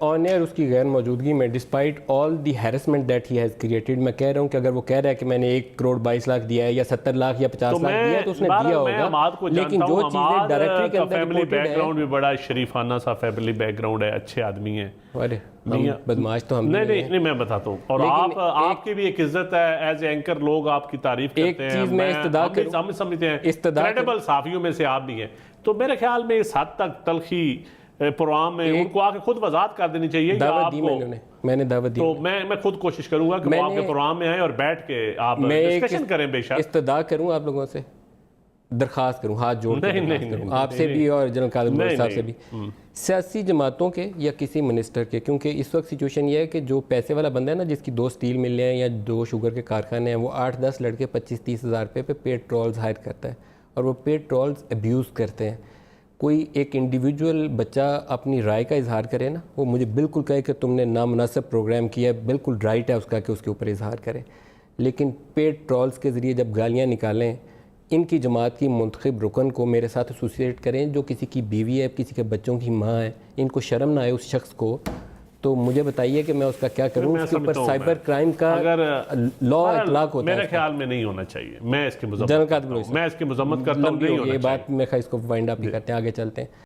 On air उसकी गैर मौजूदगी में despite all the harassment that he has created, मैं कह रहा हूँ कि अगर वो कह रहा है कि मैंने 1 करोड़ 22 लाख दिया है या 70 लाख या 50 लाख दिया है तो उसने दिया होगा, लेकिन जो चीज़ें डायरेक्टरी के अंदर फैमिली बैकग्राउंड भी बड़ा शरीफाना सा फैमिली बैकग्राउंड है, अच्छे आदमी है। अरे बदमाश तो हम नहीं मैं बताता हूँ। और आपकी भी एक इज्जत है एज एंकर, लोग आपकी तारीफ करते हैं। चीज मैं हम समझते हैं क्रेडिबल साफियों में से आप भी हैं, तो मेरे ख्याल में इस हद तक तलखी प्रोग्राम में उनको आके खुद वजाहत कर देनी चाहिए। दावत दी मैंने दावत दी, तो मैं खुद कोशिश करूंगा कि वो आपके प्रोग्राम में आए और बैठ के आप डिस्कशन करें। बेशक इस्तदा करूं आप लोगों से, दरखास्त करूं, हाथ जोड़ कर आपसे भी और जनरल कादिर साहब से भी, सियासी जमातों के या किसी मिनिस्टर के, क्योंकि इस वक्त सिचुएशन ये है कि जो पैसे वाला बंदा है ना, जिसकी 2 स्टील मिल हैं या 2 शुगर के कारखाने हैं, वो 8-10 लड़के 25-30 हज़ार रुपये पे पेड ट्रॉल्स हायर करता है और वो पेड ट्रॉल्स अब्यूज़ करते हैं। कोई एक इंडिविजुअल बच्चा अपनी राय का इजहार करे ना, वो मुझे बिल्कुल कहे कि तुमने नामुनासिब प्रोग्राम किया, बिल्कुल राइट है उसका कि उसके ऊपर इजहार करे, लेकिन पेड ट्रॉल्स के ज़रिए जब गालियाँ निकालें, इनकी जमात की मुंतखब रुकन को मेरे साथ एसोसिएट करें जो किसी की बीवी है, किसी के बच्चों की माँ है, इनको शर्म ना आए उस शख्स को, तो मुझे बताइए कि मैं उसका क्या करूं। उसके ऊपर साइबर क्राइम का अगर लॉ इतलाक होता है, मेरे ख्याल में नहीं होना चाहिए। मैं इसकी मजम्मत करता हूं, नहीं होना चाहिए। ये बात मैं इसको वाइंड अप ही करते हैं, आगे चलते हैं।